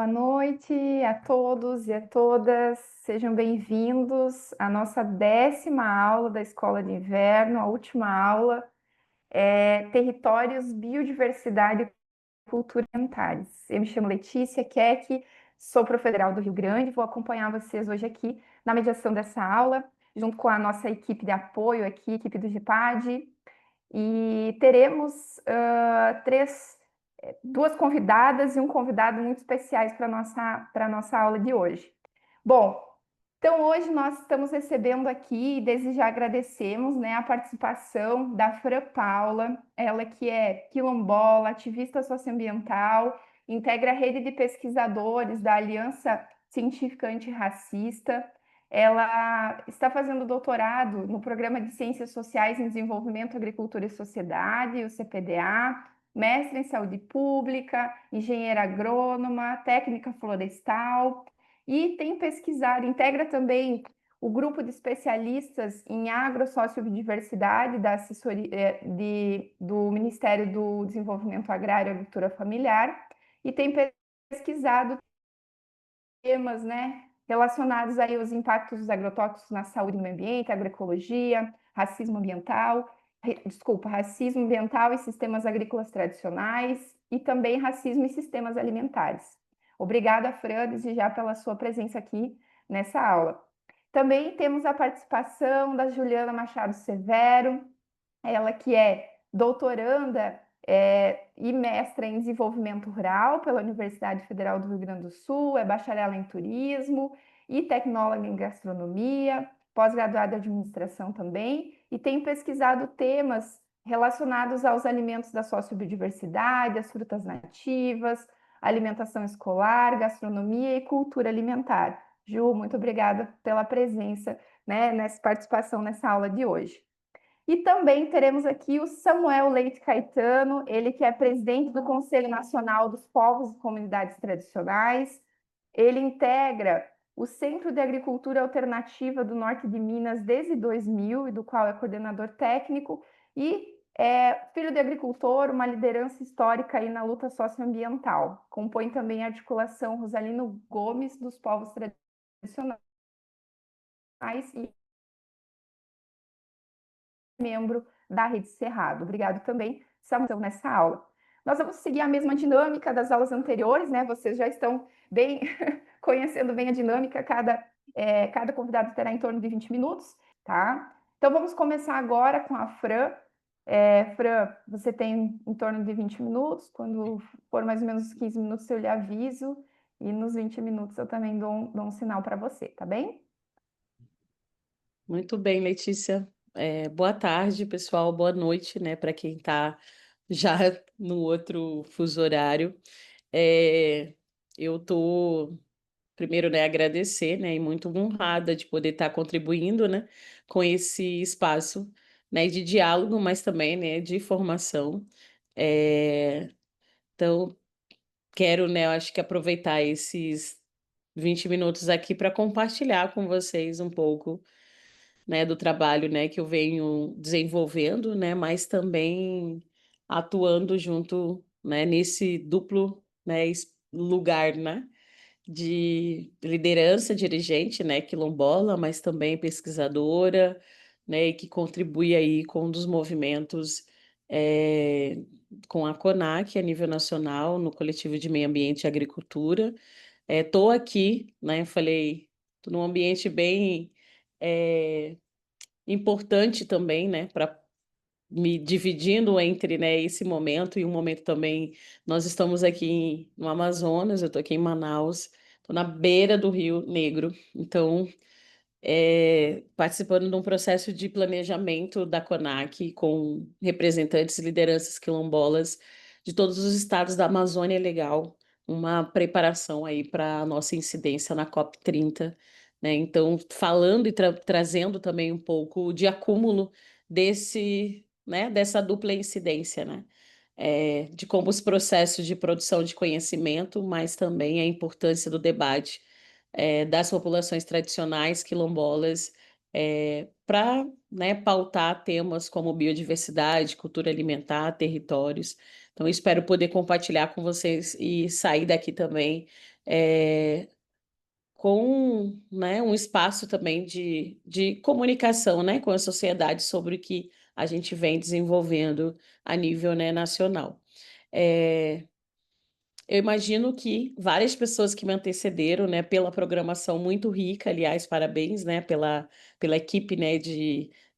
Boa noite a todos e a todas, sejam bem-vindos à nossa 10ª aula da Escola de Inverno, a última aula é Territórios, Biodiversidade e Cultura Alimentares. Eu me chamo Letícia Keck, sou professora do Rio Grande, vou acompanhar vocês hoje aqui na mediação dessa aula, junto com a nossa equipe de apoio aqui, equipe do GEPAD, e teremos duas convidadas e um convidado muito especiais para a nossa aula de hoje. Bom, então hoje nós estamos recebendo aqui e desde já agradecemos, né, a participação da Fran Paula, ela que é quilombola, ativista socioambiental, integra a rede de pesquisadores da Aliança Científica Antirracista. Ela está fazendo doutorado no Programa de Ciências Sociais em Desenvolvimento, Agricultura e Sociedade, o CPDA, mestre em Saúde Pública, engenheira agrônoma, técnica florestal, e tem pesquisado, integra também o grupo de especialistas em agrosociobiodiversidade da assessoria do Ministério do Desenvolvimento Agrário e Agricultura Familiar, e tem pesquisado temas, né, relacionados aí aos impactos dos agrotóxicos na saúde e no meio ambiente, agroecologia, racismo ambiental, racismo ambiental e sistemas agrícolas tradicionais e também racismo e sistemas alimentares. Obrigada, Fran, desde já pela sua presença aqui nessa aula. Também temos a participação da Juliana Machado Severo, ela que é doutoranda e mestra em desenvolvimento rural pela Universidade Federal do Rio Grande do Sul, é bacharel em turismo e tecnóloga em gastronomia, pós-graduada em administração também, e tem pesquisado temas relacionados aos alimentos da sociobiodiversidade, as frutas nativas, alimentação escolar, gastronomia e cultura alimentar. Ju, muito obrigada pela presença, né, nessa participação nessa aula de hoje. E também teremos aqui o Samuel Leite Caetano, ele que é presidente do Conselho Nacional dos Povos e Comunidades Tradicionais. Ele integra o Centro de Agricultura Alternativa do Norte de Minas desde 2000, e do qual é coordenador técnico, e é filho de agricultor, uma liderança histórica aí na luta socioambiental. Compõe também a articulação Rosalino Gomes dos Povos Tradicionais e membro da Rede Cerrado. Obrigado também, Samuel, nessa aula. Nós vamos seguir a mesma dinâmica das aulas anteriores, né? Vocês já estão bem conhecendo bem a dinâmica, cada convidado terá em torno de 20 minutos, tá? Então vamos começar agora com a Fran. Fran, você tem em torno de 20 minutos, quando for mais ou menos 15 minutos eu lhe aviso, e nos 20 minutos eu também dou um sinal para você, tá bem? Muito bem, Letícia. Boa tarde, pessoal. Boa noite, né, para quem está já no outro fuso horário. Eu estou, primeiro, né, agradecer, né, e muito honrada de poder estar contribuindo, né, com esse espaço, né, de diálogo, mas também, né, de formação. Então, quero, né, eu acho que aproveitar esses 20 minutos aqui para compartilhar com vocês um pouco, né, do trabalho, né, que eu venho desenvolvendo, né, mas também atuando junto, né, nesse duplo, né, lugar, né, de liderança dirigente, né, quilombola, mas também pesquisadora, né, e que contribui aí com um dos movimentos com a CONAC a nível nacional, no coletivo de meio ambiente e agricultura. Estou aqui, né, falei, estou num ambiente bem importante também, né, para me dividindo entre, né, esse momento e um momento também. Nós estamos aqui no Amazonas, eu estou aqui em Manaus, estou na beira do Rio Negro, então participando de um processo de planejamento da CONAC com representantes e lideranças quilombolas de todos os estados da Amazônia Legal, uma preparação aí para a nossa incidência na COP30, né? Então, falando e trazendo também um pouco de acúmulo desse, né, dessa dupla incidência, né? De como os processos de produção de conhecimento, mas também a importância do debate das populações tradicionais quilombolas para, né, pautar temas como biodiversidade, cultura alimentar, territórios. Então, eu espero poder compartilhar com vocês e sair daqui também com, né, um espaço também de comunicação, né, com a sociedade sobre o que a gente vem desenvolvendo a nível, né, nacional. É, eu imagino que várias pessoas que me antecederam, né, pela programação muito rica, aliás, parabéns, né, pela equipe, né,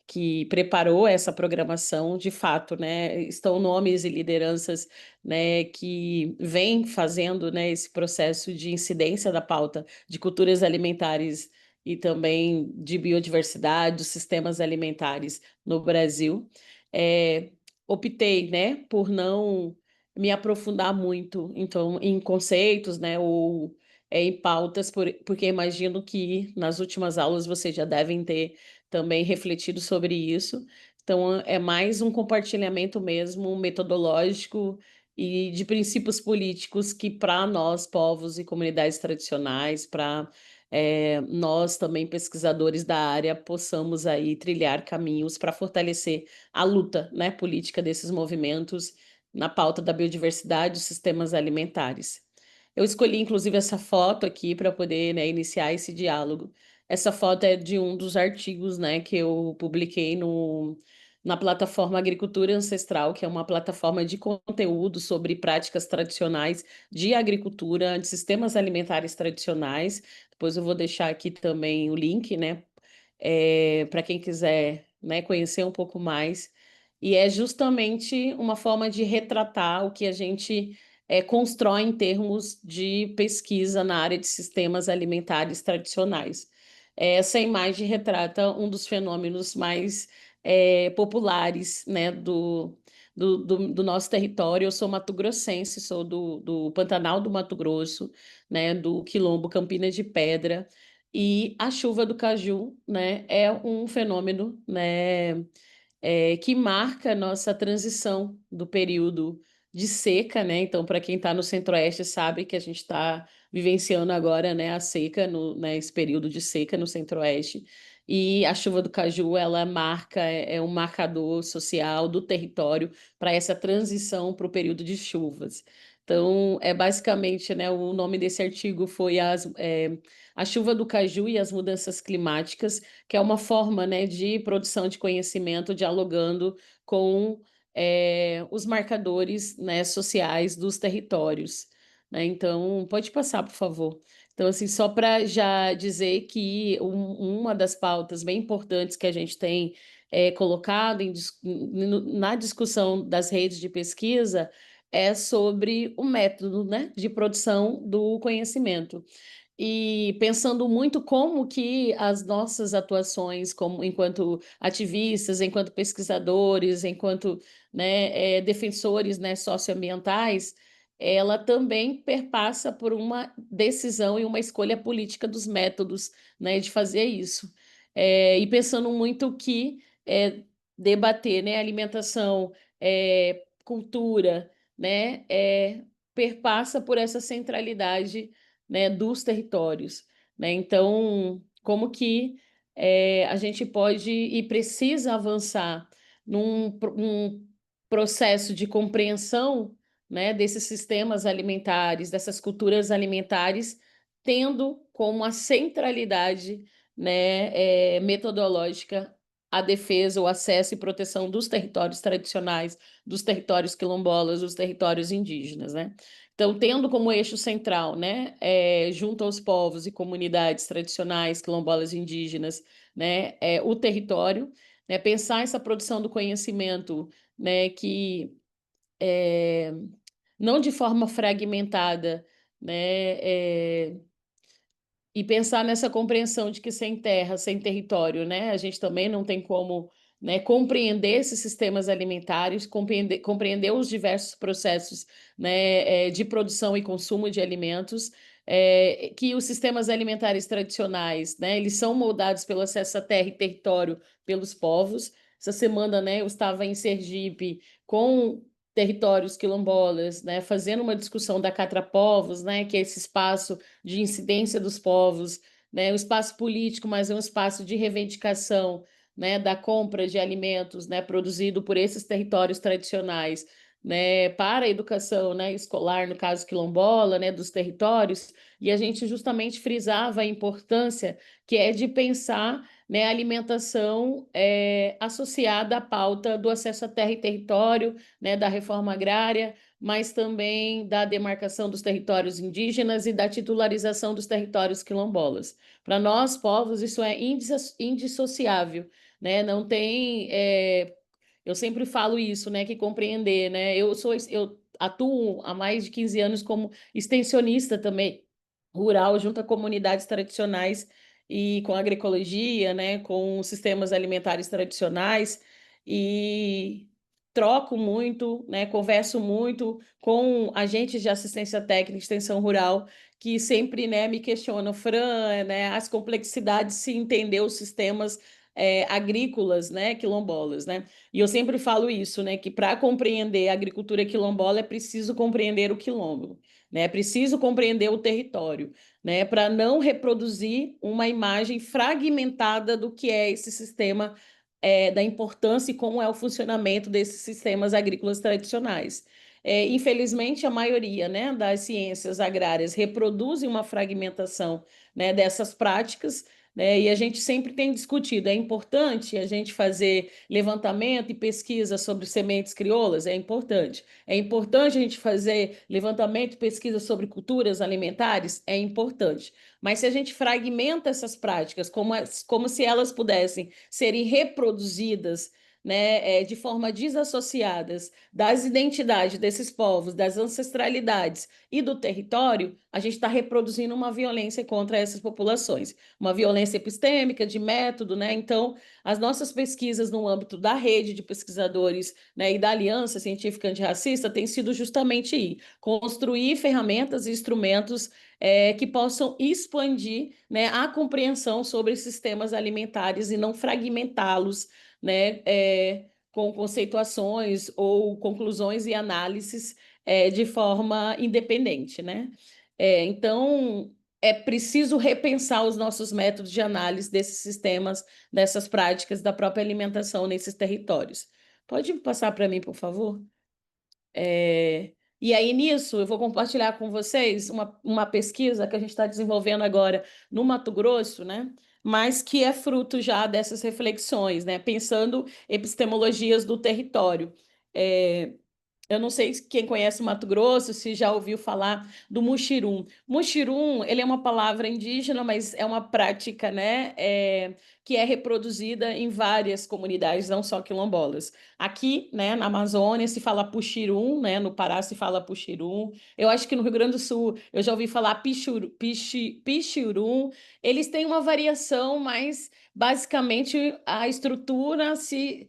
que preparou essa programação, de fato, né, estão nomes e lideranças, né, que vêm fazendo, né, esse processo de incidência da pauta de culturas alimentares e também de biodiversidade, dos sistemas alimentares no Brasil. É, optei, né, por não me aprofundar muito, então, em conceitos, né, ou em pautas, porque imagino que nas últimas aulas vocês já devem ter também refletido sobre isso. Então, é mais um compartilhamento mesmo metodológico e de princípios políticos que, para nós, povos e comunidades tradicionais, para nós também pesquisadores da área, possamos aí trilhar caminhos para fortalecer a luta, né, política desses movimentos na pauta da biodiversidade dos sistemas alimentares. Eu escolhi, inclusive, essa foto aqui para poder, né, iniciar esse diálogo. Essa foto é de um dos artigos, né, que eu publiquei na plataforma Agricultura Ancestral, que é uma plataforma de conteúdo sobre práticas tradicionais de agricultura, de sistemas alimentares tradicionais. Depois eu vou deixar aqui também o link, né, para quem quiser, né, conhecer um pouco mais. E é justamente uma forma de retratar o que a gente constrói em termos de pesquisa na área de sistemas alimentares tradicionais. Essa imagem retrata um dos fenômenos mais populares, né, do nosso território. Eu sou mato-grossense, sou do Pantanal do Mato Grosso, né, do Quilombo Campinas de Pedra, e a chuva do caju, né, é um fenômeno, né, que marca a nossa transição do período de seca, né? Então, para quem está no Centro-Oeste sabe que a gente está vivenciando agora, né, a seca, né, esse período de seca no Centro-Oeste. E a chuva do caju, ela marca, é um marcador social do território para essa transição para o período de chuvas. Então, é basicamente, né, o nome desse artigo foi a chuva do caju e as mudanças climáticas, que é uma forma, né, de produção de conhecimento dialogando com os marcadores, né, sociais dos territórios, né? Então, pode passar, por favor. Então, assim, só para já dizer que uma das pautas bem importantes que a gente tem colocado na discussão das redes de pesquisa é sobre o método, né, de produção do conhecimento e pensando muito como que as nossas atuações como enquanto ativistas, enquanto pesquisadores, enquanto, né, defensores, né, socioambientais, ela também perpassa por uma decisão e uma escolha política dos métodos, né, de fazer isso. E pensando muito que debater, né, alimentação, cultura, né, perpassa por essa centralidade, né, dos territórios, né? Então, como que a gente pode e precisa avançar num processo de compreensão, né, desses sistemas alimentares, dessas culturas alimentares, tendo como a centralidade, né, metodológica a defesa, o acesso e proteção dos territórios tradicionais, dos territórios quilombolas, dos territórios indígenas, né? Então, tendo como eixo central, né, junto aos povos e comunidades tradicionais, quilombolas indígenas, né, o território, né, pensar essa produção do conhecimento, né, que não de forma fragmentada, né, e pensar nessa compreensão de que sem terra, sem território, né, a gente também não tem como, né, compreender esses sistemas alimentares, compreender os diversos processos, né, de produção e consumo de alimentos, que os sistemas alimentares tradicionais, né, eles são moldados pelo acesso à terra e território pelos povos. Essa semana, né, eu estava em Sergipe com territórios quilombolas, né, fazendo uma discussão da Catrapovos, né, que é esse espaço de incidência dos povos, né, o espaço político, mas é um espaço de reivindicação, né, da compra de alimentos, né, produzido por esses territórios tradicionais, né, para a educação, né, escolar, no caso quilombola, né, dos territórios, e a gente justamente frisava a importância que é de pensar, né, a alimentação associada à pauta do acesso à terra e território, né, da reforma agrária, mas também da demarcação dos territórios indígenas e da titularização dos territórios quilombolas. Para nós, povos, isso é indissociável, né? Não tem. Eu sempre falo isso, né? Que compreender, né? Eu atuo há mais de 15 anos como extensionista também rural, junto a comunidades tradicionais e com agroecologia, né? Com sistemas alimentares tradicionais e troco muito, né? Converso muito com agentes de assistência técnica e extensão rural que sempre, né, me questionam, Fran, né, as complexidades se entender os sistemas agrícolas, né, quilombolas, né? E eu sempre falo isso, né, que para compreender a agricultura quilombola é preciso compreender o quilombo, né? É preciso compreender o território, né, para não reproduzir uma imagem fragmentada do que é esse sistema, da importância e como é o funcionamento desses sistemas agrícolas tradicionais. Infelizmente, a maioria, né, das ciências agrárias reproduzem uma fragmentação, né, dessas práticas, né, e a gente sempre tem discutido, é importante a gente fazer levantamento e pesquisa sobre sementes crioulas? É importante. É importante a gente fazer levantamento e pesquisa sobre culturas alimentares? É importante. Mas se a gente fragmenta essas práticas como se elas pudessem serem reproduzidas, né, de forma desassociadas das identidades desses povos, das ancestralidades e do território, a gente está reproduzindo uma violência contra essas populações, uma violência epistêmica, de método, né? Então, as nossas pesquisas no âmbito da rede de pesquisadores, né, e da Aliança Científica Antirracista têm sido justamente construir ferramentas e instrumentos que possam expandir, né, a compreensão sobre sistemas alimentares e não fragmentá-los, né, com conceituações ou conclusões e análises de forma independente, né? Então, é preciso repensar os nossos métodos de análise desses sistemas, dessas práticas da própria alimentação nesses territórios. Pode passar para mim, por favor? E aí, nisso, eu vou compartilhar com vocês uma pesquisa que a gente está desenvolvendo agora no Mato Grosso, né? Mas que é fruto já dessas reflexões, né? Pensando epistemologias do território. É, eu não sei quem conhece o Mato Grosso, se já ouviu falar do muxirum. Muxirum, ele é uma palavra indígena, mas é uma prática, né, que é reproduzida em várias comunidades, não só quilombolas. Aqui, né, na Amazônia se fala puxirum, né, no Pará se fala puxirum. Eu acho que no Rio Grande do Sul eu já ouvi falar pichurum. Eles têm uma variação, mas basicamente a estrutura se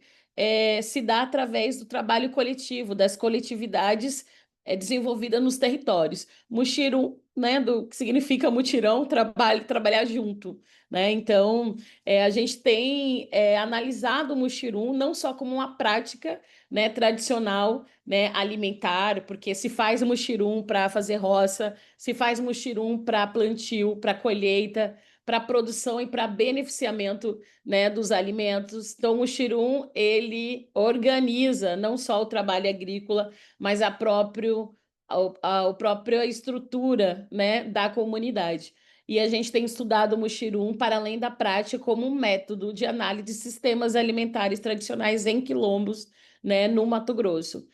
dá através do trabalho coletivo, das coletividades desenvolvidas nos territórios. Muxirum, né, que significa mutirão, trabalhar junto, né? Então, a gente tem analisado o muxirum não só como uma prática, né, tradicional, né, alimentar, porque se faz muxirum para fazer roça, se faz muxirum para plantio, para colheita, para produção e para beneficiamento, né, dos alimentos. Então, o Xirum, ele organiza não só o trabalho agrícola, mas a própria estrutura, né, da comunidade. E a gente tem estudado o Muxirum para além da prática como um método de análise de sistemas alimentares tradicionais em quilombos, né, no Mato Grosso.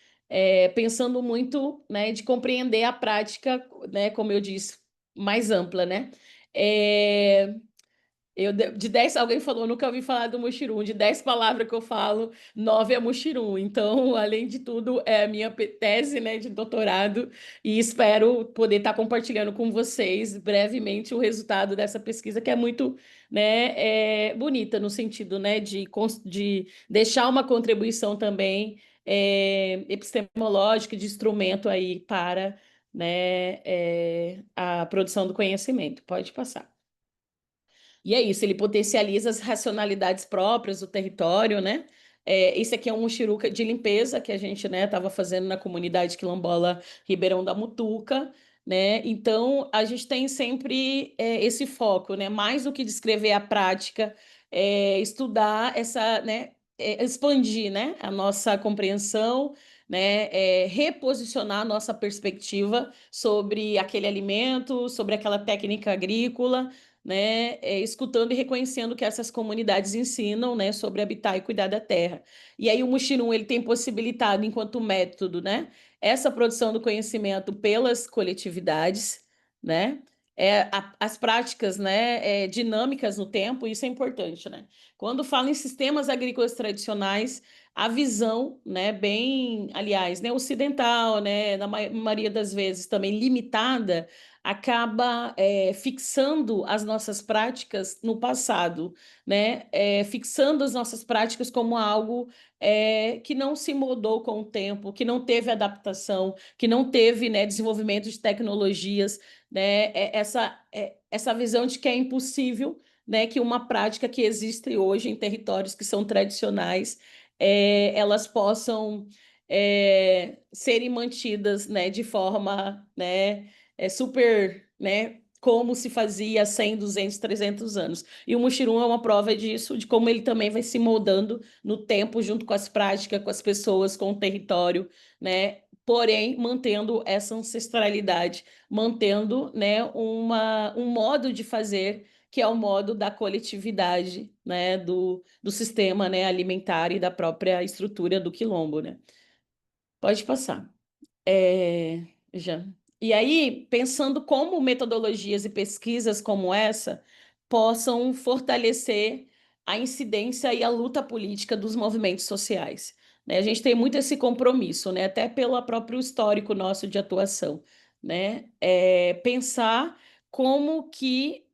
Pensando muito, né, de compreender a prática, né, como eu disse, mais ampla, né? É, de 10, alguém falou, nunca ouvi falar do Muxirum. De 10 palavras que eu falo, 9 é Muxirum. Então, além de tudo, é a minha tese, né, de doutorado e espero poder estar compartilhando com vocês brevemente o resultado dessa pesquisa, que é muito, né, bonita no sentido, né, de deixar uma contribuição também epistemológica, de instrumento aí para, né, a produção do conhecimento. Pode passar. E é isso, ele potencializa as racionalidades próprias do território, né? Esse aqui é um muxiruca de limpeza que a gente, né, estava fazendo na comunidade quilombola Ribeirão da Mutuca, né? Então, a gente tem sempre esse foco, né? Mais do que descrever a prática, estudar essa, né? Expandir, né? A nossa compreensão, né, reposicionar a nossa perspectiva sobre aquele alimento, sobre aquela técnica agrícola, né, escutando e reconhecendo que essas comunidades ensinam, né, sobre habitar e cuidar da terra. E aí o Muxirum, ele tem possibilitado, enquanto método, né, essa produção do conhecimento pelas coletividades, né, as práticas, né, dinâmicas no tempo, isso é importante, né? Quando fala em sistemas agrícolas tradicionais, a visão, né, bem, aliás, né, ocidental, né, na maioria das vezes também limitada, acaba fixando as nossas práticas no passado, né, fixando as nossas práticas como algo que não se moldou com o tempo, que não teve adaptação, que não teve, né, desenvolvimento de tecnologias, né, essa visão de que é impossível, né, que uma prática que existe hoje em territórios que são tradicionais, elas possam serem mantidas, né, de forma, né, super, né, como se fazia 100, 200, 300 anos. E o Muxirum é uma prova disso, de como ele também vai se moldando no tempo, junto com as práticas, com as pessoas, com o território, né, porém mantendo essa ancestralidade, mantendo, né, um modo de fazer que é o modo da coletividade, né, do sistema, né, alimentar e da própria estrutura do quilombo, né? Pode passar. É, já. E aí, pensando como metodologias e pesquisas como essa possam fortalecer a incidência e a luta política dos movimentos sociais. Né? A gente tem muito esse compromisso, né? Até pelo próprio histórico nosso de atuação, né? Pensar como que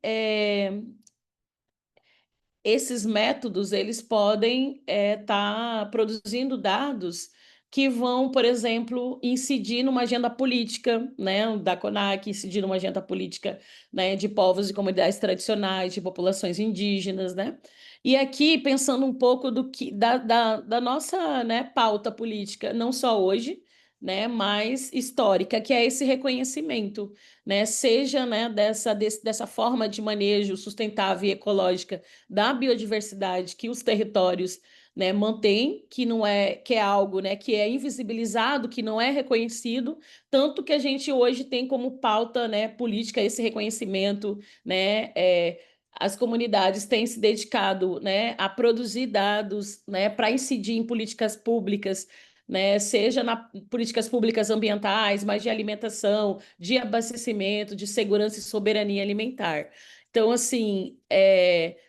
esses métodos eles podem estar produzindo dados que vão, por exemplo, incidir numa agenda política, né, da CONAC, incidir numa agenda política, né, de povos e comunidades tradicionais, de populações indígenas, né? E aqui, pensando um pouco da nossa, né, pauta política, não só hoje, né, mas histórica, que é esse reconhecimento, né, seja, né, dessa forma de manejo sustentável e ecológica da biodiversidade que os territórios, né, mantêm, que não é, que é algo, né, que é invisibilizado, que não é reconhecido, tanto que a gente hoje tem como pauta, né, política esse reconhecimento, né, as comunidades têm se dedicado, né, a produzir dados, né, para incidir em políticas públicas, né, seja nas políticas públicas ambientais, mas de alimentação, de abastecimento, de segurança e soberania alimentar. Então, assim,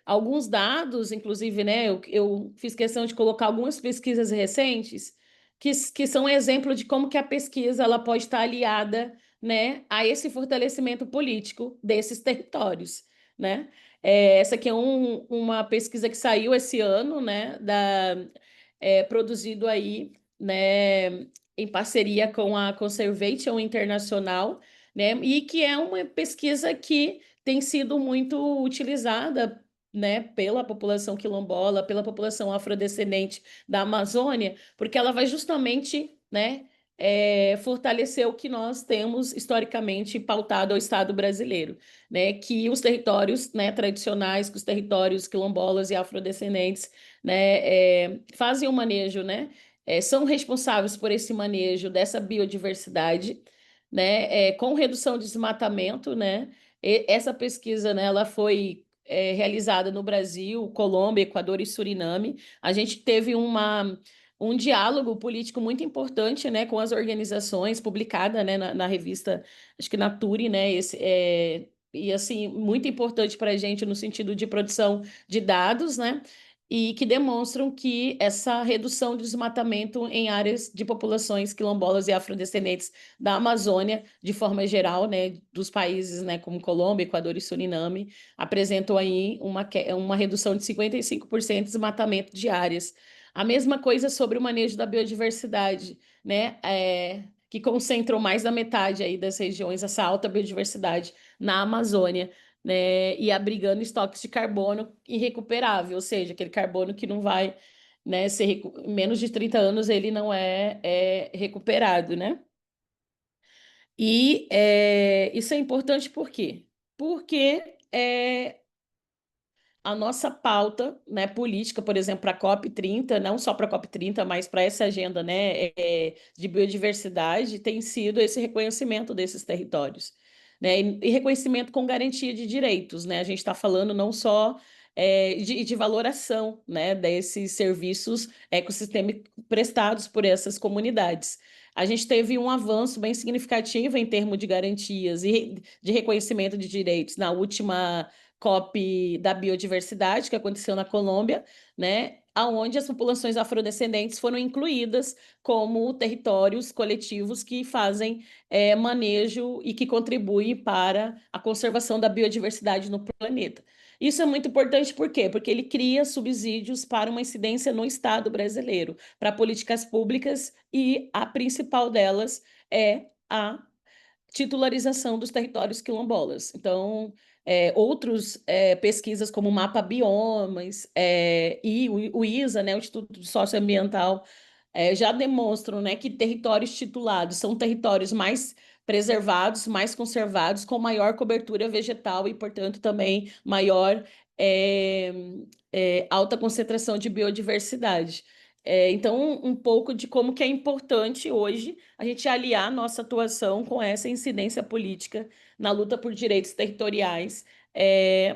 alguns dados, inclusive, né, eu fiz questão de colocar algumas pesquisas recentes que são exemplo de como que a pesquisa ela pode estar aliada, né, a esse fortalecimento político desses territórios, né? Essa aqui é uma pesquisa que saiu esse ano, né, produzido aí, né, em parceria com a Conservation Internacional, né, e que é uma pesquisa que tem sido muito utilizada, né, pela população quilombola, pela população afrodescendente da Amazônia, porque ela vai justamente, né, fortalecer o que nós temos historicamente pautado ao Estado brasileiro, né, que os territórios, né, tradicionais, que os territórios quilombolas e afrodescendentes, né, fazem o manejo, né, são responsáveis por esse manejo dessa biodiversidade, né, com redução de desmatamento, né, essa pesquisa, né, ela foi realizada no Brasil, Colômbia, Equador e Suriname. A gente teve um diálogo político muito importante, né, com as organizações, publicada, né, na revista, acho que Nature, né, e assim, muito importante para a gente no sentido de produção de dados, né, e que demonstram que essa redução do desmatamento em áreas de populações quilombolas e afrodescendentes da Amazônia, de forma geral, né, dos países, né, como Colômbia, Equador e Suriname, apresentam aí uma redução de 55% de desmatamento de áreas. A mesma coisa sobre o manejo da biodiversidade, né, que concentram mais da metade aí das regiões, essa alta biodiversidade na Amazônia, né, e abrigando estoques de carbono irrecuperável, ou seja, aquele carbono que não vai, né, em menos de 30 anos ele não é recuperado, né? E isso é importante por quê? Porque a nossa pauta, né, política, por exemplo, para a COP30, não só para a COP30, mas para essa agenda, né, de biodiversidade, tem sido esse reconhecimento desses territórios, né, e reconhecimento com garantia de direitos, né, a gente está falando não só de valoração, né, desses serviços ecossistêmicos prestados por essas comunidades. A gente teve um avanço bem significativo em termos de garantias e de reconhecimento de direitos na última COP da biodiversidade, que aconteceu na Colômbia, né, aonde as populações afrodescendentes foram incluídas como territórios coletivos que fazem manejo e que contribuem para a conservação da biodiversidade no planeta. Isso é muito importante, por quê? Porque ele cria subsídios para uma incidência no Estado brasileiro, para políticas públicas, e a principal delas é a titularização dos territórios quilombolas. Então, outros pesquisas como o Mapa Biomas e o ISA, né, o Instituto Socioambiental, já demonstram, né, que territórios titulados são territórios mais preservados, mais conservados, com maior cobertura vegetal e, portanto, também maior é, alta concentração de biodiversidade. Então, um pouco de como que é importante hoje a gente aliar nossa atuação com essa incidência política na luta por direitos territoriais,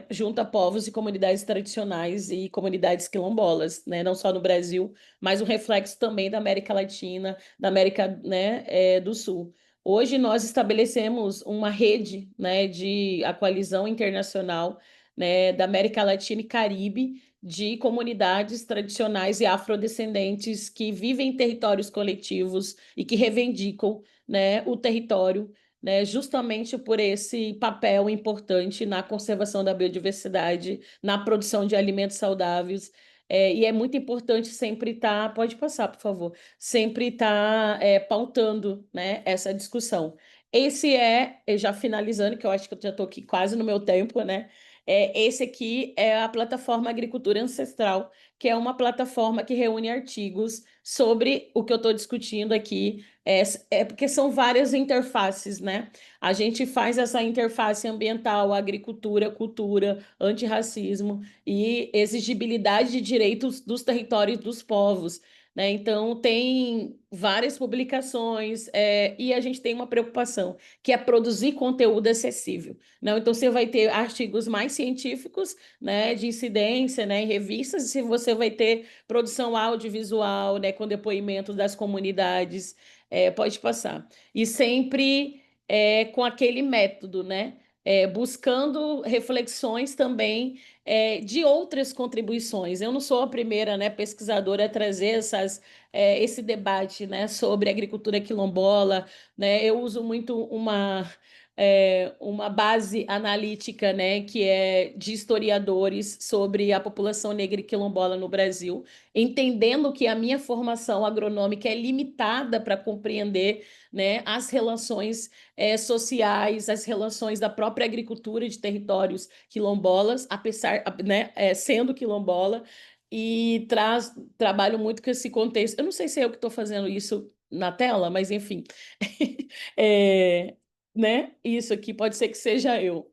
junto a povos e comunidades tradicionais e comunidades quilombolas, né? Não só no Brasil, mas um reflexo também da América Latina, da América, né, do Sul. Hoje nós estabelecemos uma rede, né, de a coalizão internacional, né, da América Latina e Caribe, de comunidades tradicionais e afrodescendentes que vivem em territórios coletivos e que reivindicam, né, o território, né, justamente por esse papel importante na conservação da biodiversidade, na produção de alimentos saudáveis. E é muito importante sempre estar, pode passar, por favor, sempre estar pautando, né, essa discussão. Esse já finalizando, que eu acho que eu já estou aqui quase no meu tempo, né? Esse aqui é a plataforma Agricultura Ancestral, que é uma plataforma que reúne artigos sobre o que eu estou discutindo aqui. Porque são várias interfaces, né? A gente faz essa interface ambiental, agricultura, cultura, antirracismo e exigibilidade de direitos dos territórios dos povos, né? Então, tem várias publicações, e a gente tem uma preocupação, que é produzir conteúdo acessível. Não, então você vai ter artigos mais científicos, né, de incidência, né, em revistas, e se você vai ter produção audiovisual, né, com depoimentos das comunidades, pode passar. E sempre com aquele método, né, buscando reflexões também de outras contribuições. Eu não sou a primeira, né, pesquisadora a trazer esse debate, né, sobre agricultura quilombola, né? Eu uso muito uma base analítica, né, que é de historiadores sobre a população negra e quilombola no Brasil, entendendo que a minha formação agronômica é limitada para compreender, né, as relações sociais, as relações da própria agricultura de territórios quilombolas, apesar, né, sendo quilombola, e trabalho muito com esse contexto. Eu não sei se é eu que estou fazendo isso na tela, mas enfim. É, né? Isso aqui pode ser que seja eu.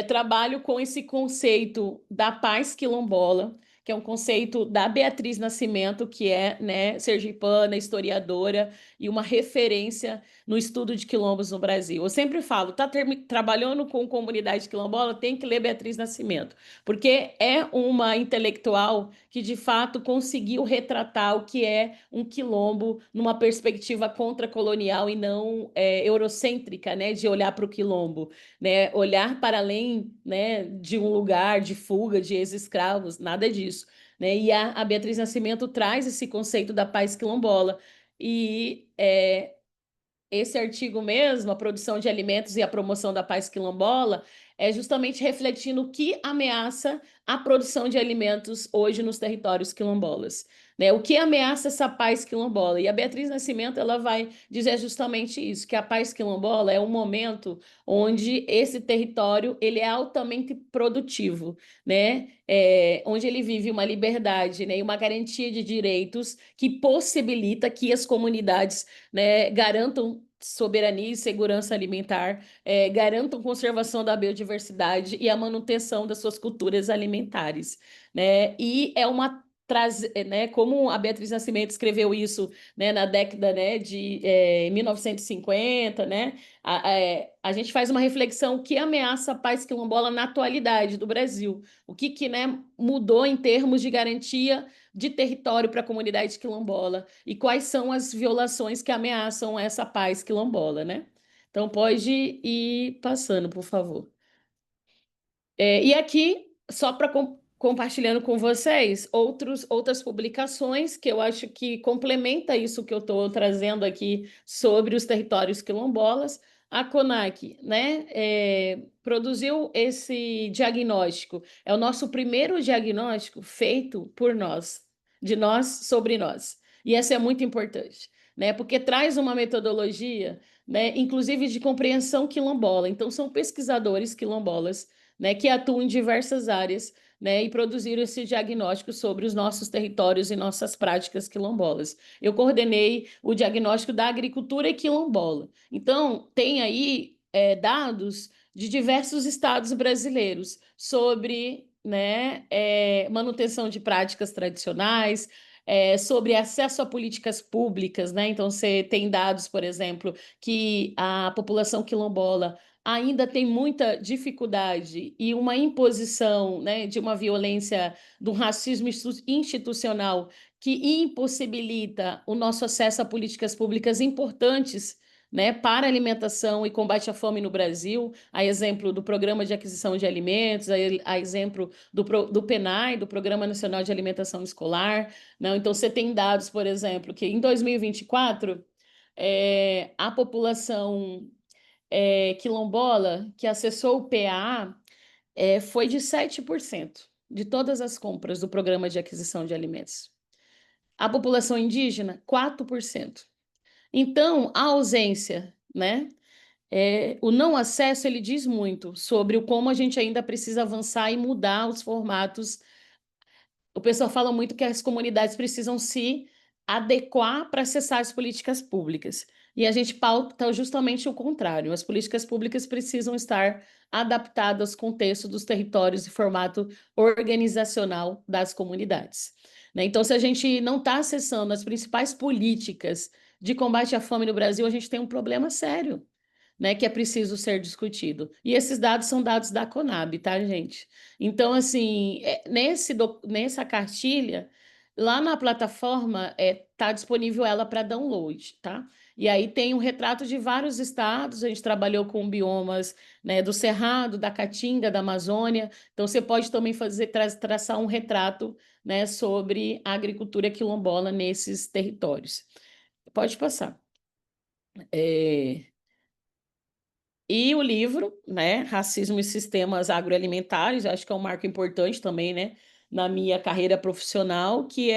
Trabalho com esse conceito da paz quilombola, que é um conceito da Beatriz Nascimento, que é, né, sergipana, historiadora e uma referência no estudo de quilombos no Brasil. Eu sempre falo, trabalhando com comunidade quilombola, tem que ler Beatriz Nascimento, porque é uma intelectual que, de fato, conseguiu retratar o que é um quilombo numa perspectiva contracolonial e não eurocêntrica, né, de olhar para o quilombo, né, olhar para além, né, de um lugar de fuga de ex-escravos, nada disso, né? E a Beatriz Nascimento traz esse conceito da paz quilombola. E esse artigo mesmo, a produção de alimentos e a promoção da paz quilombola, é justamente refletindo o que ameaça a produção de alimentos hoje nos territórios quilombolas, né? O que ameaça essa paz quilombola? E a Beatriz Nascimento, ela vai dizer justamente isso, que a paz quilombola é um momento onde esse território ele é altamente produtivo, né? Onde ele vive uma liberdade, né, e uma garantia de direitos que possibilita que as comunidades, né, garantam soberania e segurança alimentar, garantam conservação da biodiversidade e a manutenção das suas culturas alimentares, né? E é uma né, como a Beatriz Nascimento escreveu isso, né, na década, né, de 1950, né, a gente faz uma reflexão que ameaça a paz quilombola na atualidade do Brasil. O que, né, mudou em termos de garantia de território para a comunidade quilombola e quais são as violações que ameaçam essa paz quilombola, né? Então, pode ir passando, por favor. E aqui, só para compartilhando com vocês, outras publicações que eu acho que complementa isso que eu estou trazendo aqui sobre os territórios quilombolas. A CONAC, né, produziu esse diagnóstico. É o nosso primeiro diagnóstico feito por nós, de nós sobre nós. E essa é muito importante, né, porque traz uma metodologia, né, inclusive de compreensão quilombola. Então, são pesquisadores quilombolas, né, que atuam em diversas áreas, né, e produziram esse diagnóstico sobre os nossos territórios e nossas práticas quilombolas. Eu coordenei o diagnóstico da agricultura quilombola. Então, tem aí dados de diversos estados brasileiros sobre, né, manutenção de práticas tradicionais, sobre acesso a políticas públicas, né? Então, você tem dados, por exemplo, que a população quilombola ainda tem muita dificuldade e uma imposição, né, de uma violência, do racismo institucional que impossibilita o nosso acesso a políticas públicas importantes, né, para alimentação e combate à fome no Brasil, a exemplo do Programa de Aquisição de Alimentos, a exemplo do PNAE, do Programa Nacional de Alimentação Escolar. Não? Então, você tem dados, por exemplo, que em 2024, a população quilombola que acessou o PAA foi de 7% de todas as compras do Programa de Aquisição de Alimentos. A população indígena, 4%. Então, a ausência, né? O não acesso, ele diz muito sobre como a gente ainda precisa avançar e mudar os formatos. O pessoal fala muito que as comunidades precisam se adequar para acessar as políticas públicas. E a gente pauta justamente o contrário. As políticas públicas precisam estar adaptadas ao contexto dos territórios e formato organizacional das comunidades. Né? Então, se a gente não está acessando as principais políticas de combate à fome no Brasil, a gente tem um problema sério, né, que é preciso ser discutido. E esses dados são dados da Conab, tá, gente? Então, assim, nessa cartilha, lá na plataforma, tá disponível ela para download, tá? E aí tem um retrato de vários estados, a gente trabalhou com biomas, né, do Cerrado, da Caatinga, da Amazônia, então você pode também traçar um retrato, né, sobre a agricultura quilombola nesses territórios. Pode passar. E o livro, né, Racismo e Sistemas Agroalimentares, acho que é um marco importante também, né, na minha carreira profissional, que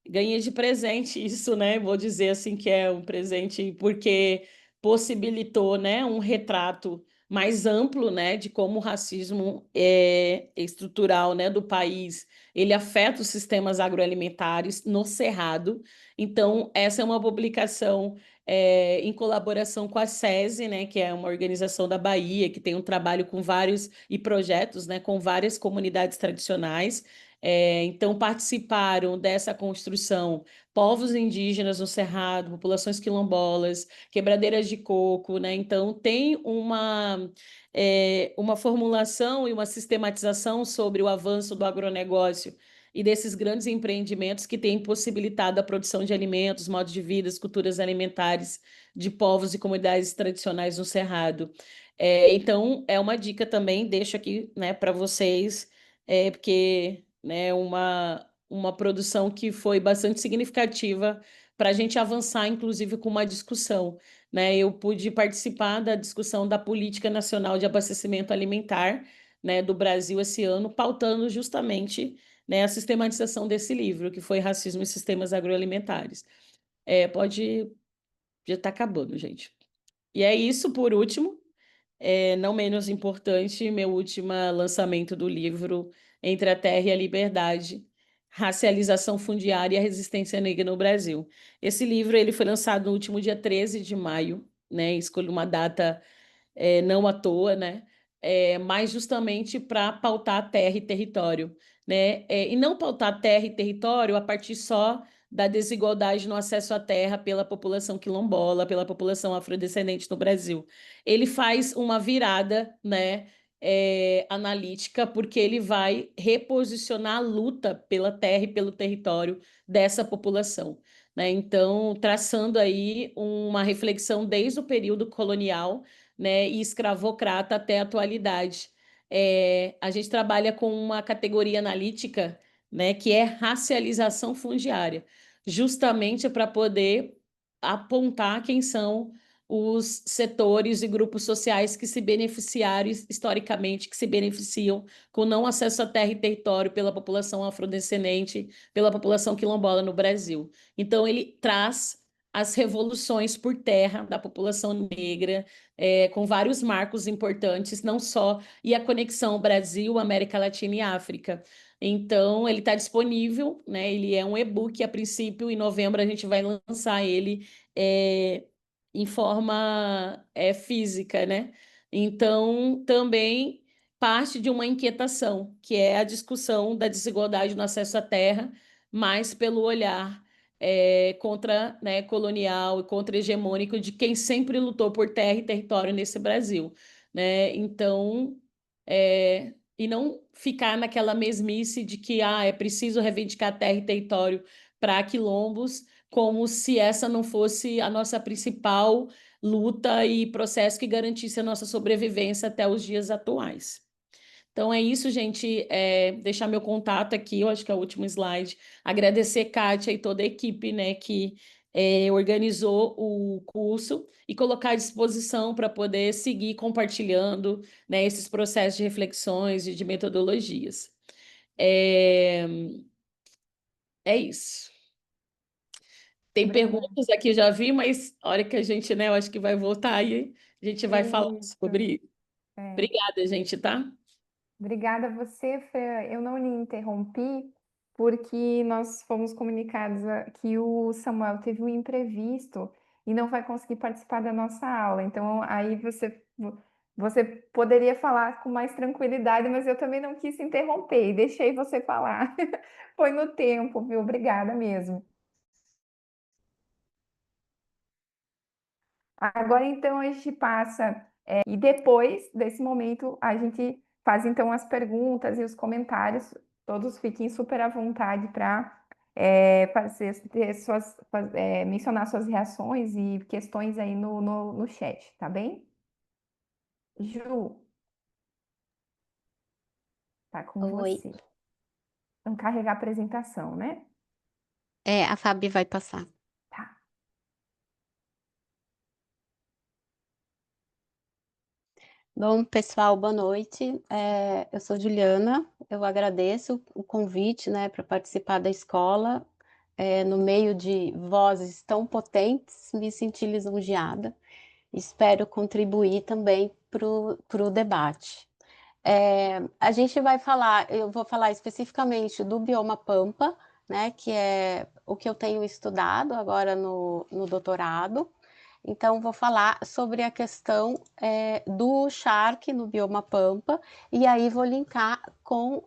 ganhei de presente isso, né, vou dizer assim que é um presente porque possibilitou, né, um retrato mais amplo, né, de como o racismo é estrutural, né, do país, ele afeta os sistemas agroalimentares no Cerrado. Então, essa é uma publicação em colaboração com a SESI, né, que é uma organização da Bahia, que tem um trabalho com vários e projetos, né, com várias comunidades tradicionais. Então, participaram dessa construção povos indígenas no Cerrado, populações quilombolas, quebradeiras de coco, né? Então, tem uma formulação e uma sistematização sobre o avanço do agronegócio e desses grandes empreendimentos que têm possibilitado a produção de alimentos, modos de vida, culturas alimentares de povos e comunidades tradicionais no Cerrado. Então, é uma dica também, deixo aqui, né, para vocês, porque, né, uma produção que foi bastante significativa para a gente avançar, inclusive, com uma discussão. Né? Eu pude participar da discussão da Política Nacional de Abastecimento Alimentar, né, do Brasil esse ano, pautando justamente, né, a sistematização desse livro, que foi Racismo e Sistemas Agroalimentares. Já está acabando, gente. E é isso, por último, não menos importante, meu último lançamento do livro Entre a Terra e a Liberdade, Racialização Fundiária e a Resistência Negra no Brasil. Esse livro ele foi lançado no último dia 13 de maio né? Escolhi uma data não à toa, né? Mas justamente para pautar terra e território, né? E não pautar terra e território a partir só da desigualdade no acesso à terra pela população quilombola, pela população afrodescendente no Brasil. Ele faz uma virada, né? Analítica, porque ele vai reposicionar a luta pela terra e pelo território dessa população, né? Então, traçando aí uma reflexão desde o período colonial, né, e escravocrata até a atualidade. A gente trabalha com uma categoria analítica, né, que é racialização fundiária, justamente para poder apontar quem são os setores e grupos sociais que se beneficiaram historicamente, que se beneficiam com não acesso à terra e território pela população afrodescendente, pela população quilombola no Brasil. Então, ele traz as revoluções por terra da população negra, com vários marcos importantes, não só, e a conexão Brasil, América Latina e África. Então, ele está disponível, né? Ele é um e-book, a princípio, em novembro a gente vai lançar ele em forma física, né? Então, também parte de uma inquietação, que é a discussão da desigualdade no acesso à terra, mas pelo olhar contra, né, colonial e contra-hegemônico de quem sempre lutou por terra e território nesse Brasil, né? Então, e não ficar naquela mesmice de que é preciso reivindicar terra e território para quilombos, como se essa não fosse a nossa principal luta e processo que garantisse a nossa sobrevivência até os dias atuais. Então é isso, gente. Deixar meu contato aqui, eu acho que é o último slide. Agradecer Kátia e toda a equipe, né, que organizou o curso e colocar à disposição para poder seguir compartilhando, né, esses processos de reflexões e de metodologias. É, é isso. Tem Obrigada. perguntas aqui, já vi, mas a hora que a gente, né, eu acho que vai voltar aí, a gente vai falar Isso. sobre isso. É. Obrigada, gente, tá? Obrigada a você, Fran. Eu não lhe interrompi porque nós fomos comunicados que o Samuel teve um imprevisto e não vai conseguir participar da nossa aula. Então, aí você poderia falar com mais tranquilidade, mas eu também não quis interromper e deixei você falar. Foi no tempo, viu? Obrigada mesmo. Agora, então, a gente passa, e depois desse momento, a gente faz, então, as perguntas e os comentários. Todos fiquem super à vontade para mencionar suas reações e questões aí no chat, tá bem? Ju, tá com Oi. você. Vamos carregar a apresentação, né? A Fabi vai passar. Tá. Bom, pessoal, boa noite. Eu sou Juliana, eu agradeço o convite, né, para participar da escola. No meio de vozes tão potentes, me senti lisonjeada. Espero contribuir também para o debate. A gente vai falar, eu vou falar especificamente do bioma Pampa, né, que é o que eu tenho estudado agora no doutorado. Então, vou falar sobre a questão do charque no bioma Pampa, e aí vou linkar com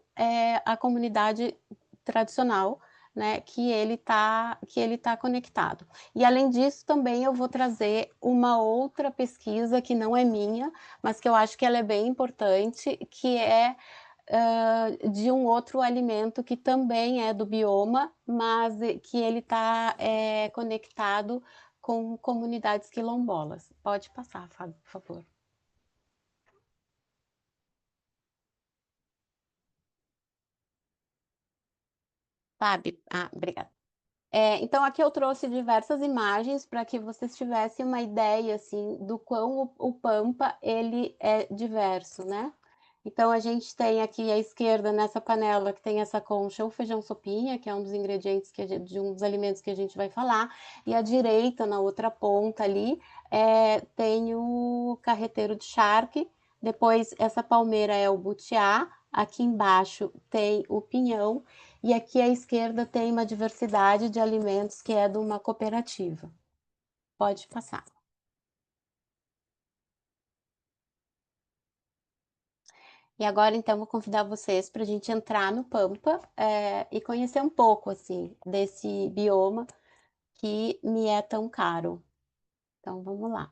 a comunidade tradicional, né, que ele tá conectado. E além disso, também eu vou trazer uma outra pesquisa que não é minha, mas que eu acho que ela é bem importante, que é de um outro alimento que também é do bioma, mas que ele está conectado com comunidades quilombolas. Pode passar, Fábio, por favor. Fábio, obrigada. Então, aqui eu trouxe diversas imagens para que vocês tivessem uma ideia, assim, do quão o Pampa, ele é diverso, né? Então, a gente tem aqui à esquerda, nessa panela, que tem essa concha, o feijão sopinha, que é um dos ingredientes, de um dos alimentos que a gente vai falar, e à direita, na outra ponta ali, tem o carreteiro de charque, depois essa palmeira é o butiá, aqui embaixo tem o pinhão, e aqui à esquerda tem uma diversidade de alimentos que é de uma cooperativa. Pode passar. E agora, então, vou convidar vocês para a gente entrar no Pampa e conhecer um pouco, assim, desse bioma que me é tão caro. Então, vamos lá.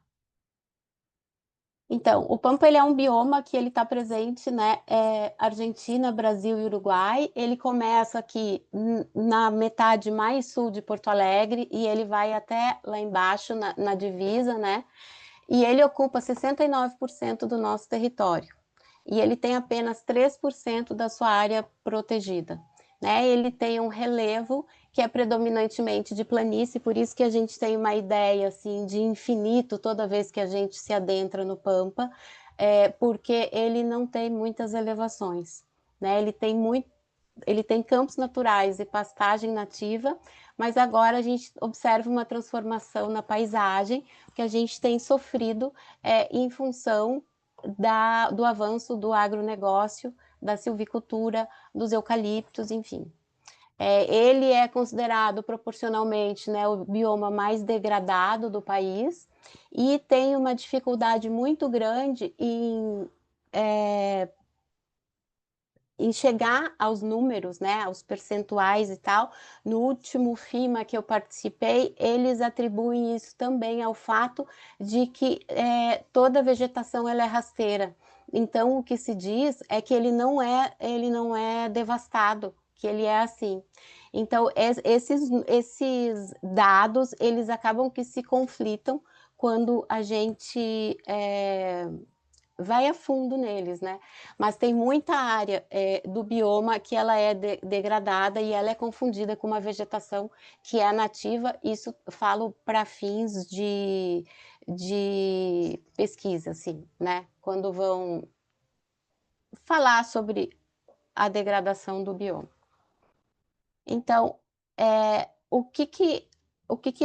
Então, o Pampa ele é um bioma que ele está presente, né? Argentina, Brasil e Uruguai. Ele começa aqui na metade mais sul de Porto Alegre e ele vai até lá embaixo na divisa, né? E ele ocupa 69% do nosso território. E ele tem apenas 3% da sua área protegida, né? Ele tem um relevo que é predominantemente de planície, por isso que a gente tem uma ideia assim de infinito toda vez que a gente se adentra no Pampa, porque ele não tem muitas elevações, né? Ele tem campos naturais e pastagem nativa, mas agora a gente observa uma transformação na paisagem que a gente tem sofrido em função do avanço do agronegócio, da silvicultura, dos eucaliptos, enfim. Ele é considerado proporcionalmente, né, o bioma mais degradado do país e tem uma dificuldade muito grande em chegar aos números, né, aos percentuais e tal. No último FIMA que eu participei, eles atribuem isso também ao fato de que toda a vegetação ela é rasteira. Então, o que se diz é que ele não é devastado, que ele é assim. Então, esses dados, eles acabam que se conflitam quando a gente vai a fundo neles, né? Mas tem muita área do bioma que ela é degradada e ela é confundida com uma vegetação que é nativa. Isso falo para fins de pesquisa, assim, né? Quando vão falar sobre a degradação do bioma. Então, o que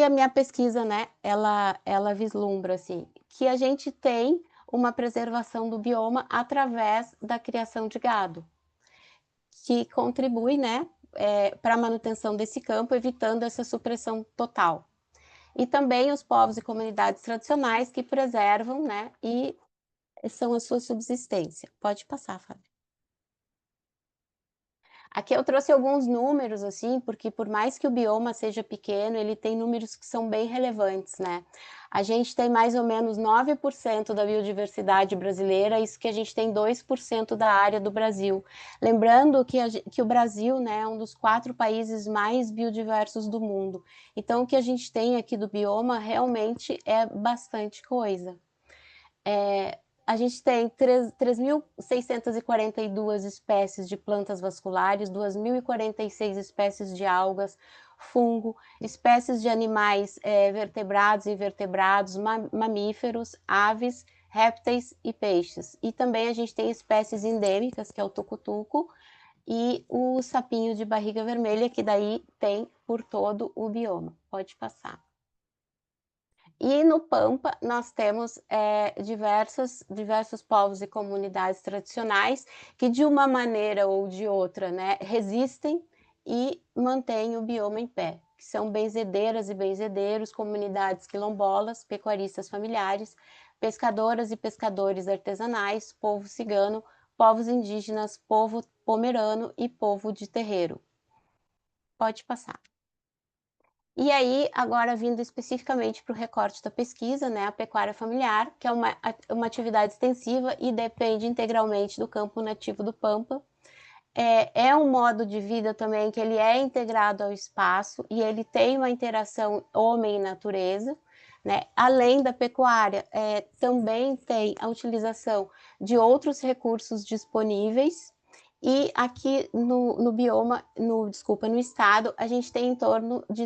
a minha pesquisa, né, ela vislumbra, assim, que a gente tem uma preservação do bioma através da criação de gado, que contribui, né, para a manutenção desse campo, evitando essa supressão total. E também os povos e comunidades tradicionais que preservam, né, e são a sua subsistência. Pode passar, Fábio. Aqui eu trouxe alguns números, assim, porque por mais que o bioma seja pequeno, ele tem números que são bem relevantes, né? A gente tem mais ou menos 9% da biodiversidade brasileira, isso que a gente tem 2% da área do Brasil. Lembrando que o Brasil, né, é um dos 4 países mais biodiversos do mundo. Então, o que a gente tem aqui do bioma realmente é bastante coisa. A gente tem 3.642 espécies de plantas vasculares, 2.046 espécies de algas, fungo, espécies de animais vertebrados e invertebrados, mamíferos, aves, répteis e peixes. E também a gente tem espécies endêmicas, que é o tucutuco, e o sapinho de barriga vermelha, que daí tem por todo o bioma. Pode passar. E no Pampa nós temos diversos povos e comunidades tradicionais que de uma maneira ou de outra, né, resistem e mantêm o bioma em pé, que são benzedeiras e benzedeiros, comunidades quilombolas, pecuaristas familiares, pescadoras e pescadores artesanais, povo cigano, povos indígenas, povo pomerano e povo de terreiro. Pode passar. E aí, agora vindo especificamente para o recorte da pesquisa, né, a pecuária familiar, que é uma atividade extensiva e depende integralmente do campo nativo do Pampa. É um modo de vida também que ele é integrado ao espaço e ele tem uma interação homem e natureza, né? Além da pecuária, também tem a utilização de outros recursos disponíveis. E aqui no estado, a gente tem em torno de,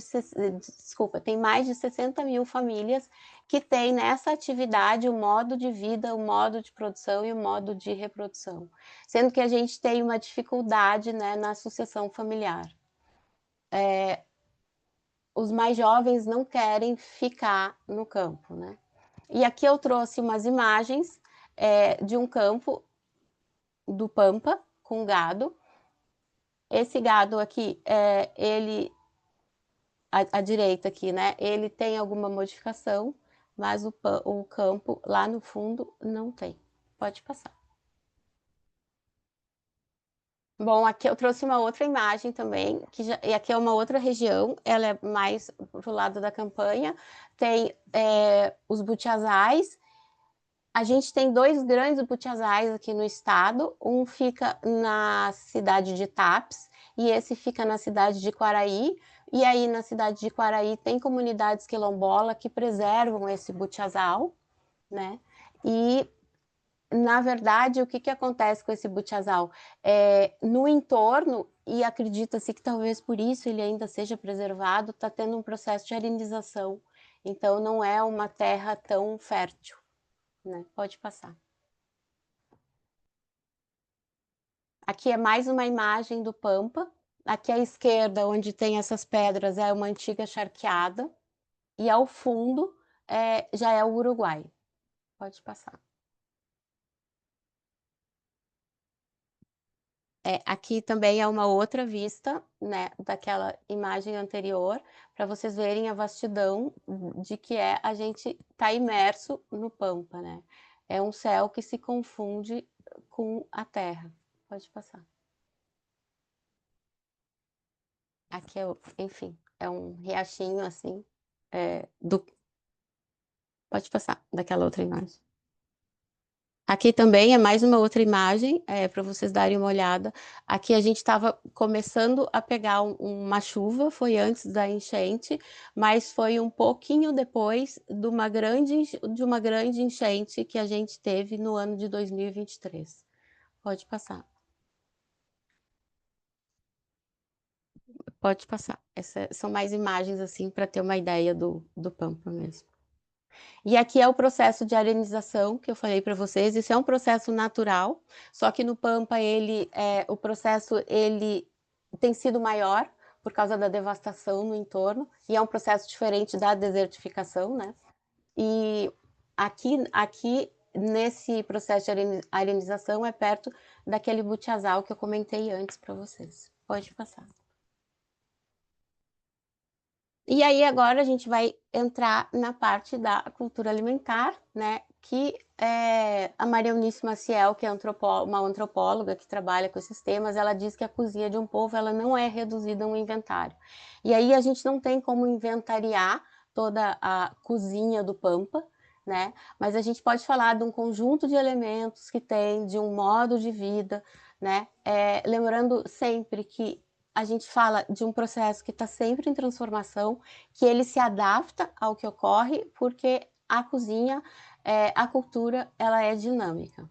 tem mais de 60 mil famílias que têm nessa atividade o modo de vida, o modo de produção e o modo de reprodução. Sendo que a gente tem uma dificuldade, né, na sucessão familiar. Os mais jovens não querem ficar no campo, né? E aqui eu trouxe umas imagens de um campo do Pampa com gado. Esse gado aqui, ele, à direita aqui, né? Ele tem alguma modificação, mas o, campo lá no fundo não tem. Pode passar. Bom, aqui eu trouxe uma outra imagem também, e aqui é uma outra região, ela é mais pro lado da campanha, tem os butiazais. A gente tem 2 grandes butiazais aqui no estado, um fica na cidade de Tapes, e esse fica na cidade de Quaraí, e aí na cidade de Quaraí tem comunidades quilombola que preservam esse butiazal, né, e na verdade, o que que acontece com esse butiazal? No entorno, e acredita-se que talvez por isso ele ainda seja preservado, está tendo um processo de arenização, então não é uma terra tão fértil, né? Pode passar. Aqui é mais uma imagem do Pampa, aqui à esquerda, onde tem essas pedras, é uma antiga charqueada, e ao fundo já é o Uruguai. Pode passar. Aqui também é uma outra vista, né, daquela imagem anterior, para vocês verem a vastidão de que a gente está imerso no Pampa, né? É um céu que se confunde com a terra. Pode passar. Aqui enfim, é um riachinho assim, pode passar, daquela outra imagem. Aqui também é mais uma outra imagem, para vocês darem uma olhada. Aqui a gente estava começando a pegar uma chuva, foi antes da enchente, mas foi um pouquinho depois de uma grande enchente que a gente teve no ano de 2023. Pode passar. Pode passar. Essas são mais imagens assim para ter uma ideia do Pampa mesmo. E aqui é o processo de arenização que eu falei para vocês. Isso é um processo natural, só que no Pampa o processo ele tem sido maior por causa da devastação no entorno, e é um processo diferente da desertificação, né? E aqui nesse processo de arenização é perto daquele butiazal que eu comentei antes para vocês. Pode passar. E aí agora a gente vai entrar na parte da cultura alimentar, né, que a Maria Eunice Maciel, que é uma antropóloga que trabalha com esses temas, ela diz que a cozinha de um povo ela não é reduzida a um inventário. E aí a gente não tem como inventariar toda a cozinha do Pampa, né, mas a gente pode falar de um conjunto de elementos que tem, de um modo de vida, né, lembrando sempre que a gente fala de um processo que está sempre em transformação, que ele se adapta ao que ocorre, porque a cozinha, a cultura, ela é dinâmica.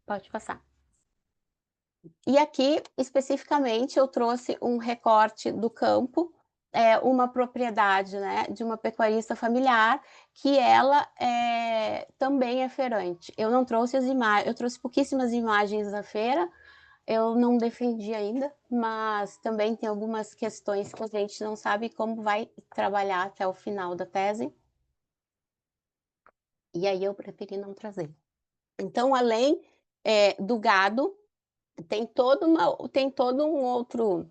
Pode passar. E aqui, especificamente, eu trouxe um recorte do campo, uma propriedade, né, de uma pecuarista familiar, que ela também é feirante. Eu não trouxe as imagens, eu trouxe pouquíssimas imagens da feira, eu não defendi ainda, mas também tem algumas questões que a gente não sabe como vai trabalhar até o final da tese, e aí eu preferi não trazer. Então, além do gado, tem todo um outro,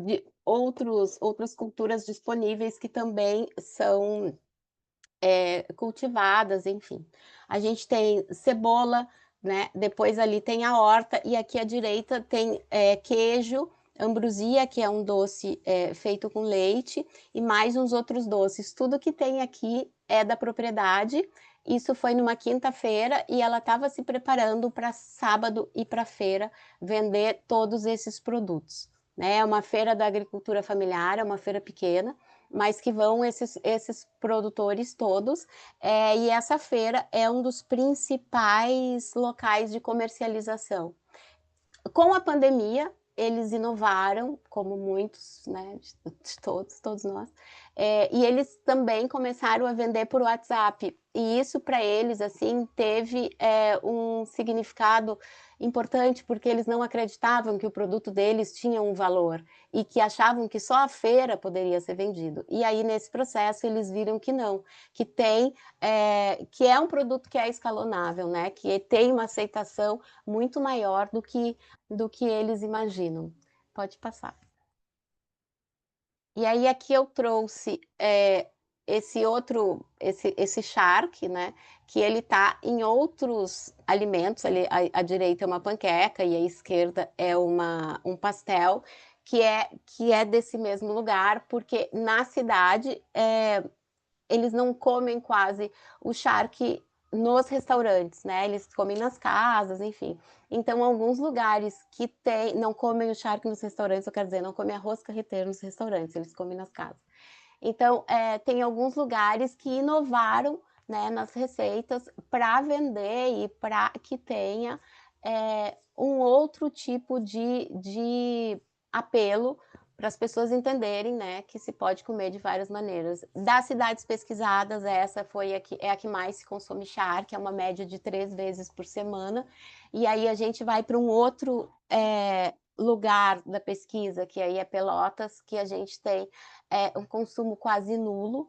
de outras culturas disponíveis que também são cultivadas, enfim. A gente tem cebola, né? Depois ali tem a horta, e aqui à direita tem queijo, ambrosia, que é um doce feito com leite, e mais uns outros doces. Tudo que tem aqui é da propriedade. Isso foi numa quinta-feira e ela estava se preparando para sábado e para feira vender todos esses produtos. Né? É uma feira da agricultura familiar, é uma feira pequena, mas que vão esses produtores todos, e essa feira é um dos principais locais de comercialização. Com a pandemia, eles inovaram, como muitos, né, de todos nós, e eles também começaram a vender por WhatsApp, e isso para eles, assim, teve um significado importante, porque eles não acreditavam que o produto deles tinha um valor, e que achavam que só a feira poderia ser vendido. E aí, nesse processo, eles viram que não, que que é um produto que é escalonável, né, que tem uma aceitação muito maior do que eles imaginam. Pode passar. E aí aqui eu trouxe esse charque, né, que ele está em outros alimentos, ali, à direita é uma panqueca e à esquerda é um pastel, que é desse mesmo lugar, porque na cidade eles não comem quase o charque nos restaurantes, né? Eles comem nas casas, enfim. Então, alguns lugares que não comem o charque nos restaurantes, eu quero dizer, não comem arroz carreteiro nos restaurantes, eles comem nas casas. Então, tem alguns lugares que inovaram, né, nas receitas para vender e para que tenha um outro tipo de apelo para as pessoas entenderem, né, que se pode comer de várias maneiras. Das cidades pesquisadas, essa é a que mais se consome charque, é uma média de 3 vezes por semana, e aí a gente vai para um outro lugar da pesquisa, que aí é Pelotas, que a gente tem um consumo quase nulo,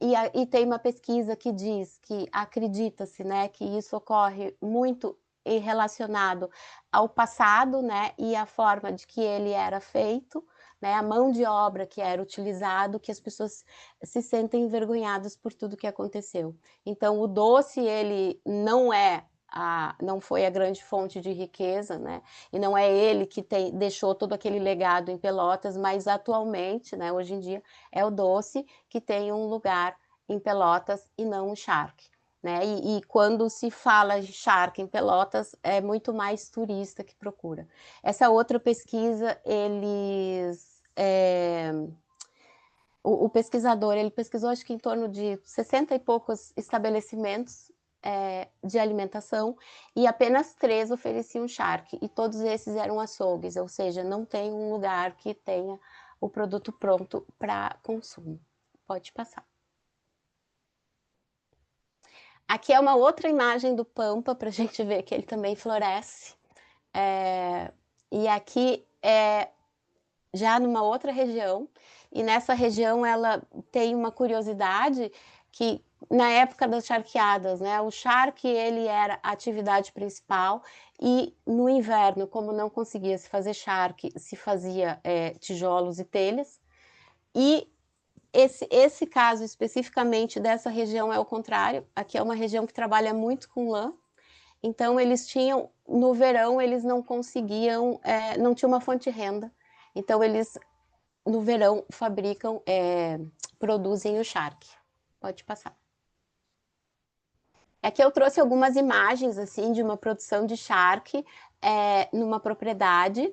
e tem uma pesquisa que diz que acredita-se, né, que isso ocorre muito relacionado ao passado, né, e a forma de que ele era feito, né, a mão de obra que era utilizado, que as pessoas se sentem envergonhadas por tudo que aconteceu. Então, o doce, ele não foi a grande fonte de riqueza, né, e não é ele que deixou todo aquele legado em Pelotas, mas atualmente, né, hoje em dia, é o doce que tem um lugar em Pelotas e não o charque. Né? E quando se fala de charque em Pelotas, é muito mais turista que procura. Essa outra pesquisa, o pesquisador, ele pesquisou acho que em torno de 60 e poucos estabelecimentos de alimentação, e apenas 3 ofereciam charque, e todos esses eram açougues, ou seja, não tem um lugar que tenha o produto pronto para consumo. Pode passar. Aqui é uma outra imagem do Pampa, para a gente ver que ele também floresce. E aqui é já numa outra região, e nessa região ela tem uma curiosidade que na época das charqueadas, né, o charque ele era a atividade principal, e no inverno, como não conseguia se fazer charque, se fazia tijolos e telhas, e esse caso especificamente dessa região é o contrário. Aqui é uma região que trabalha muito com lã, então eles tinham, no verão eles não conseguiam, não tinha uma fonte de renda, então eles no verão fabricam, produzem o charque. Pode passar. Aqui eu trouxe algumas imagens assim de uma produção de charque numa propriedade.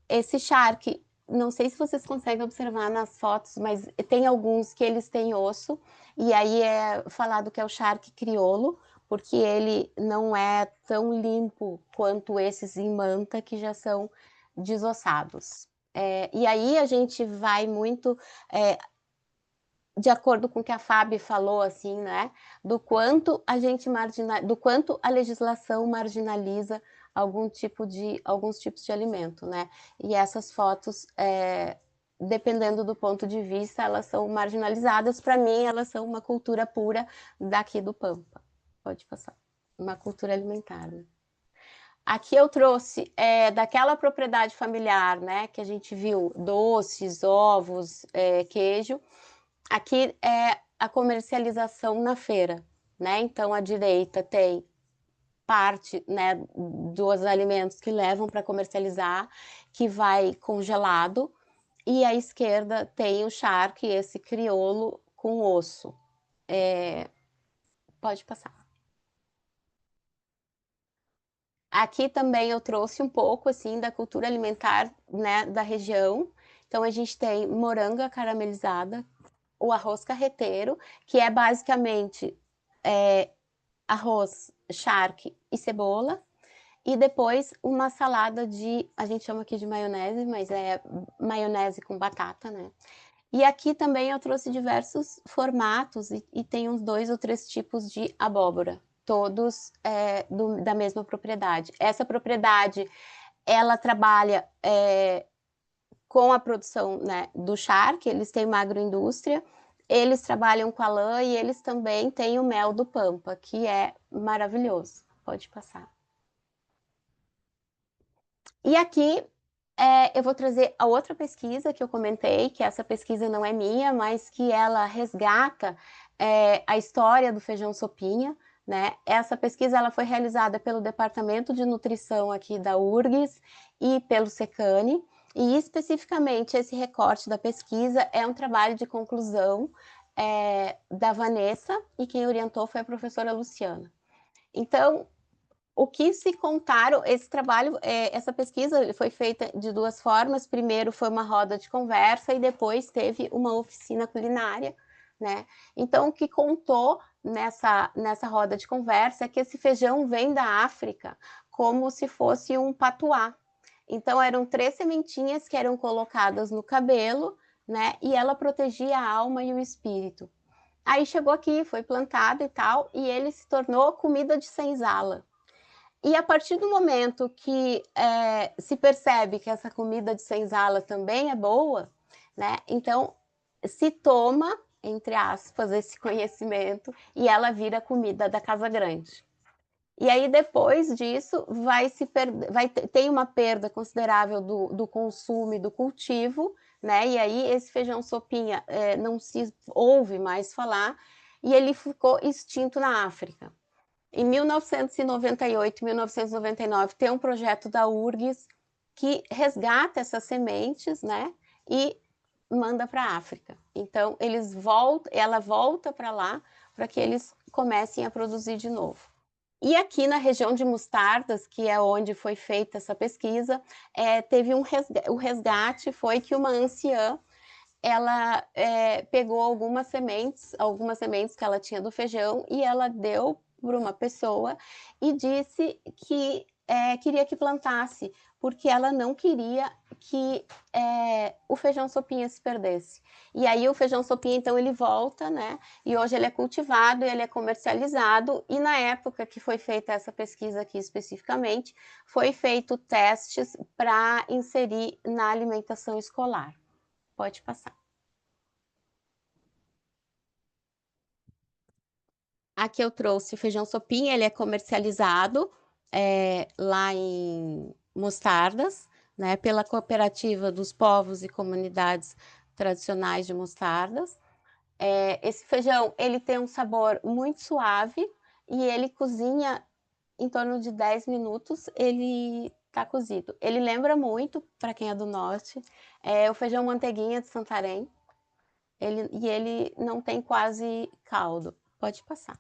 Esse charque, não sei se vocês conseguem observar nas fotos, mas tem alguns que eles têm osso, e aí é falado que é o charque crioulo, porque ele não é tão limpo quanto esses em manta, que já são desossados. E aí a gente vai muito de acordo com o que a Fábio falou, assim, né, do quanto a legislação marginaliza alguns tipos de alimento, né, e essas fotos, dependendo do ponto de vista, elas são marginalizadas. Para mim, elas são uma cultura pura daqui do Pampa. Pode passar. Uma cultura alimentar, né? Aqui eu trouxe daquela propriedade familiar, né, que a gente viu doces, ovos, queijo. Aqui é a comercialização na feira, né? Então, à direita tem parte, né, dos alimentos que levam para comercializar, que vai congelado, e à esquerda tem o charque, esse crioulo com osso. Pode passar. Aqui também eu trouxe um pouco, assim, da cultura alimentar, né, da região. Então, a gente tem moranga caramelizada, o arroz carreteiro, que é basicamente arroz, charque e cebola, e depois uma salada a gente chama aqui de maionese, mas é maionese com batata, né? E aqui também eu trouxe diversos formatos, e tem uns 2 ou 3 tipos de abóbora, todos da mesma propriedade. Essa propriedade, ela trabalha com a produção, né, do charque, eles têm uma agroindústria, eles trabalham com a lã, e eles também têm o mel do Pampa, que é maravilhoso. Pode passar. E aqui eu vou trazer a outra pesquisa que eu comentei, que essa pesquisa não é minha, mas que ela resgata a história do feijão sopinha, né? Essa pesquisa ela foi realizada pelo Departamento de Nutrição aqui da URGS e pelo Secane, e especificamente esse recorte da pesquisa é um trabalho de conclusão da Vanessa, e quem orientou foi a professora Luciana. Então, o que se contaram, esse trabalho, essa pesquisa foi feita de duas formas. Primeiro foi uma roda de conversa e depois teve uma oficina culinária, né? Então, o que contou nessa roda de conversa é que esse feijão vem da África como se fosse um patuá. Então, eram 3 sementinhas que eram colocadas no cabelo, né? E ela protegia a alma e o espírito. Aí chegou aqui, foi plantado e tal, e ele se tornou comida de senzala. E a partir do momento que se percebe que essa comida de senzala também é boa, né? Então se toma, entre aspas, esse conhecimento e ela vira comida da casa grande. E aí depois disso tem uma perda considerável do consumo e do cultivo, né? E aí esse feijão sopinha não se ouve mais falar e ele ficou extinto na África. Em 1998, 1999, tem um projeto da URGS que resgata essas sementes, né, e manda para a África. Então, ela volta para lá para que eles comecem a produzir de novo. E aqui na região de Mostardas, que é onde foi feita essa pesquisa, teve o resgate foi que uma anciã ela pegou algumas sementes que ela tinha do feijão e ela deu para uma pessoa e disse que queria que plantasse, porque ela não queria que o feijão sopinha se perdesse. E aí o feijão sopinha, então, ele volta, né? E hoje ele é cultivado, ele é comercializado, e na época que foi feita essa pesquisa aqui especificamente, foi feito testes para inserir na alimentação escolar. Pode passar. Aqui eu trouxe o feijão sopinha, ele é comercializado lá em Mostardas, né, pela Cooperativa dos Povos e Comunidades Tradicionais de Mostardas. Esse feijão, ele tem um sabor muito suave e ele cozinha em torno de 10 minutos, ele está cozido. Ele lembra muito, para quem é do norte, o feijão manteiguinha de Santarém, ele não tem quase caldo. Pode passar.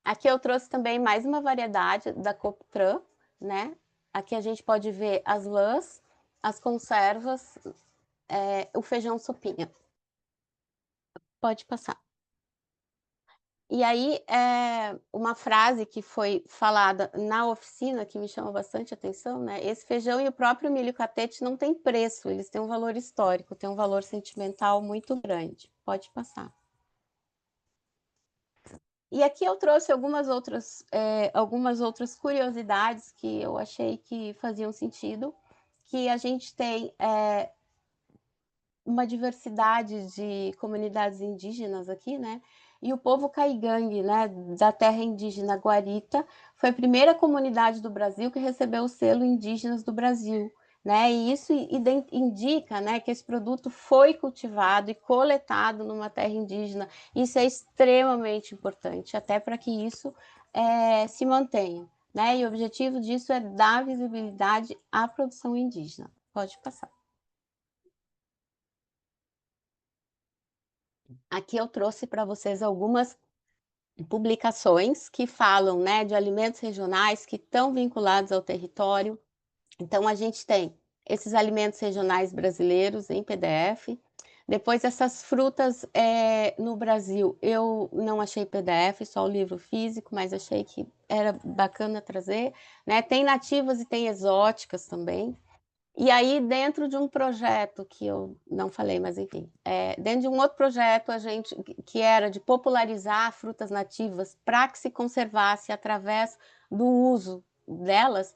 Aqui eu trouxe também mais uma variedade da Coptran, né? Aqui a gente pode ver as lãs, as conservas, o feijão sopinha. Pode passar. E aí, uma frase que foi falada na oficina, que me chama bastante atenção, né? Esse feijão e o próprio milho catete não tem preço, eles têm um valor histórico, têm um valor sentimental muito grande. Pode passar. E aqui eu trouxe algumas outras curiosidades que eu achei que faziam sentido, que a gente tem uma diversidade de comunidades indígenas aqui, né? E o povo caigangue, né, da terra indígena Guarita, foi a primeira comunidade do Brasil que recebeu o selo Indígenas do Brasil, né? E isso indica, né, que esse produto foi cultivado e coletado numa terra indígena. Isso é extremamente importante, até para que isso se mantenha, né? E o objetivo disso é dar visibilidade à produção indígena. Pode passar. Aqui eu trouxe para vocês algumas publicações que falam, né, de alimentos regionais que estão vinculados ao território. Então, a gente tem esses alimentos regionais brasileiros em PDF. Depois, essas frutas no Brasil, eu não achei PDF, só o livro físico, mas achei que era bacana trazer, né? Tem nativas e tem exóticas também. E aí, dentro de um projeto que eu não falei, mas enfim, dentro de um outro projeto, que era de popularizar frutas nativas para que se conservasse através do uso delas,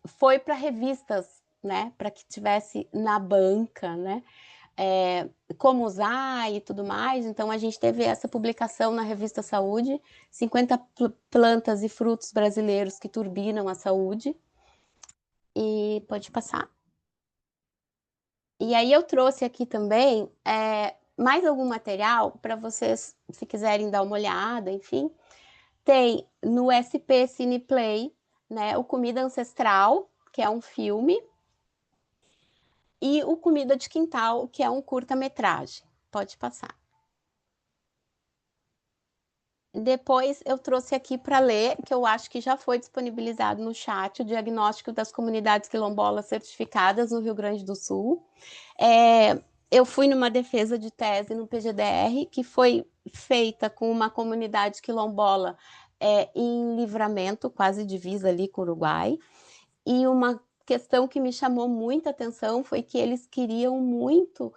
foi para revistas, né, para que tivesse na banca, né, como usar e tudo mais. Então, a gente teve essa publicação na revista Saúde, 50 plantas e frutos brasileiros que turbinam a saúde. E pode passar. E aí eu trouxe aqui também mais algum material para vocês, se quiserem dar uma olhada, enfim. Tem no SP Cineplay, né, o Comida Ancestral, que é um filme, e o Comida de Quintal, que é um curta-metragem. Pode passar. Depois eu trouxe aqui para ler, que eu acho que já foi disponibilizado no chat, o Diagnóstico das Comunidades Quilombolas Certificadas no Rio Grande do Sul. Eu fui numa defesa de tese no PGDR, que foi feita com uma comunidade quilombola em Livramento, quase divisa ali com o Uruguai, e uma questão que me chamou muita atenção foi que eles queriam muito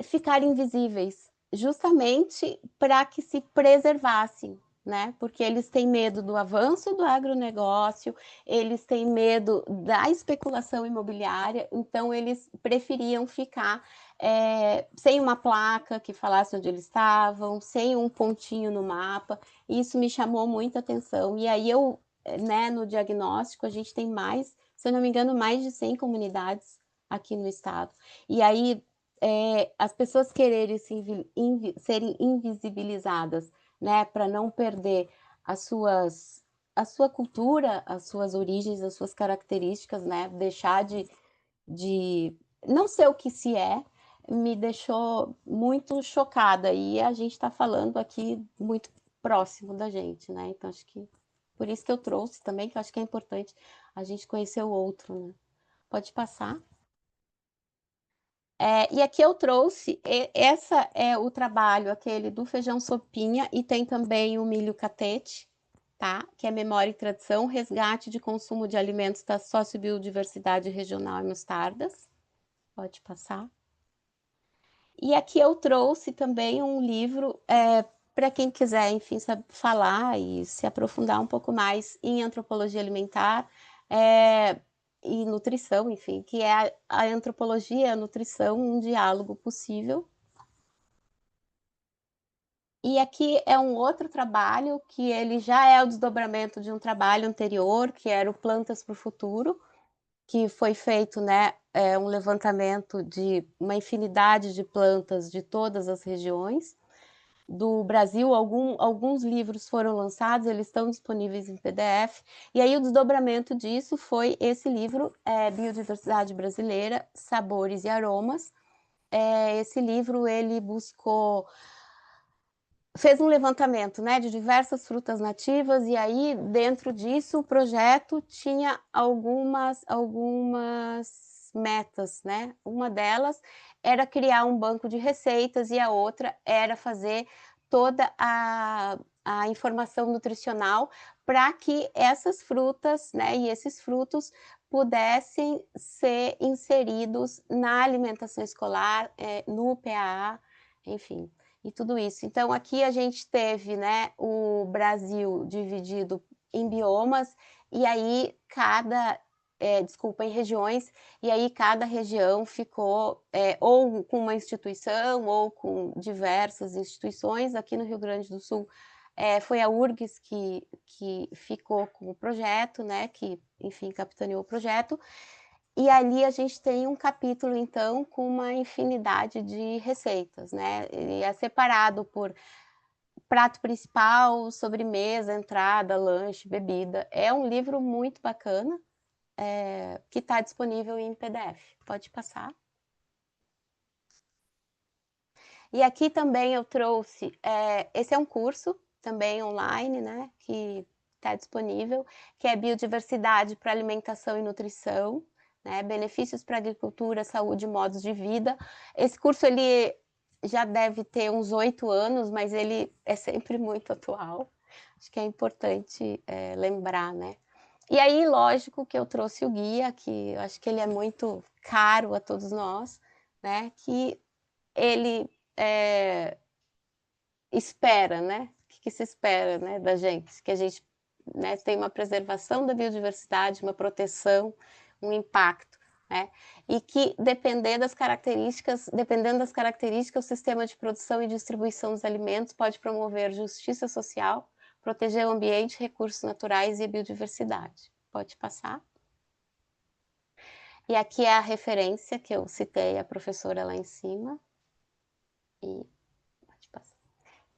ficar invisíveis, justamente para que se preservassem, né? Porque eles têm medo do avanço do agronegócio, eles têm medo da especulação imobiliária, então eles preferiam ficar sem uma placa que falasse onde eles estavam, sem um pontinho no mapa. Isso me chamou muita atenção. E aí né, no diagnóstico, a gente tem mais, se eu não me engano, mais de 100 comunidades aqui no estado. E aí as pessoas quererem serem invisibilizadas, né, para não perder a sua cultura, as suas origens, as suas características, né, deixar de não ser o que se é, me deixou muito chocada. E a gente está falando aqui muito próximo da gente, né? Então acho que por isso que eu trouxe também, que eu acho que é importante a gente conhecer o outro, né? Pode passar. E aqui eu trouxe, essa é o trabalho, aquele do feijão sopinha, e tem também o milho catete, tá? Que é memória e tradição, resgate de consumo de alimentos da sociobiodiversidade regional e mostardas. Pode passar. E aqui eu trouxe também um livro para quem quiser, enfim, sabe, falar e se aprofundar um pouco mais em antropologia alimentar e nutrição, enfim, que é a antropologia e a nutrição, um diálogo possível. E aqui é um outro trabalho que ele já é o desdobramento de um trabalho anterior, que era o Plantas para o Futuro, que foi feito, né, um levantamento de uma infinidade de plantas de todas as regiões do Brasil. Alguns livros foram lançados, eles estão disponíveis em PDF, e aí o desdobramento disso foi esse livro, Biodiversidade Brasileira, Sabores e Aromas. Esse livro, ele fez um levantamento, né, de diversas frutas nativas, e aí dentro disso o projeto tinha algumas metas, né? Uma delas era criar um banco de receitas e a outra era fazer toda a informação nutricional para que essas frutas, né, e esses frutos pudessem ser inseridos na alimentação escolar, no PAA, enfim, e tudo isso. Então, aqui a gente teve, né, o Brasil dividido em biomas, e aí em regiões, e aí cada região ficou ou com uma instituição ou com diversas instituições. Aqui no Rio Grande do Sul foi a URGS que ficou com o projeto, né, que, enfim, capitaneou o projeto. E ali a gente tem um capítulo, então, com uma infinidade de receitas, né? Ele é separado por prato principal, sobremesa, entrada, lanche, bebida. É um livro muito bacana, que está disponível em PDF. Pode passar. E aqui também eu trouxe, esse é um curso também online, né? Que está disponível, que é Biodiversidade para Alimentação e Nutrição, né, benefícios para a agricultura, saúde e modos de vida. Esse curso ele já deve ter uns 8 anos, mas ele é sempre muito atual. Acho que é importante lembrar, né? E aí, lógico que eu trouxe o guia, que eu acho que ele é muito caro a todos nós, né? Que ele espera, né? O que se espera, né, da gente? Que a gente, né, tenha uma preservação da biodiversidade, uma proteção, um impacto, né? E que dependendo das características, o sistema de produção e distribuição dos alimentos pode promover justiça social, proteger o ambiente, recursos naturais e a biodiversidade. Pode passar. E aqui é a referência que eu citei a professora lá em cima. E pode passar.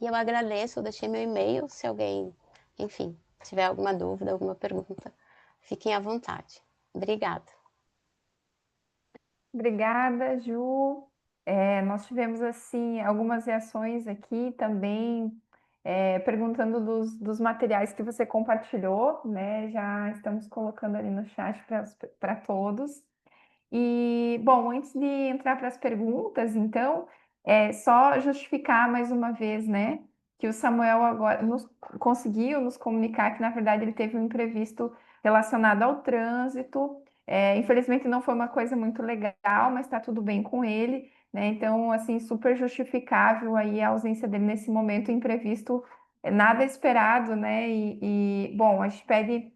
E eu agradeço, eu deixei meu e-mail, se alguém, enfim, tiver alguma dúvida, alguma pergunta, fiquem à vontade. Obrigada. Obrigada, Ju. Nós tivemos assim algumas reações aqui também, perguntando dos materiais que você compartilhou, né? Já estamos colocando ali no chat para todos. E, bom, antes de entrar para as perguntas, então, é só justificar mais uma vez, né, que o Samuel agora conseguiu nos comunicar que, na verdade, ele teve um imprevisto relacionado ao trânsito. Infelizmente, não foi uma coisa muito legal, mas está tudo bem com ele, né? Então, assim, super justificável aí a ausência dele nesse momento imprevisto, nada esperado, né? Bom, a gente pede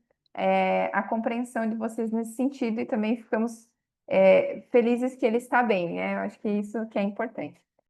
a compreensão de vocês nesse sentido e também ficamos felizes que ele está bem, né? Eu acho que isso que é importante.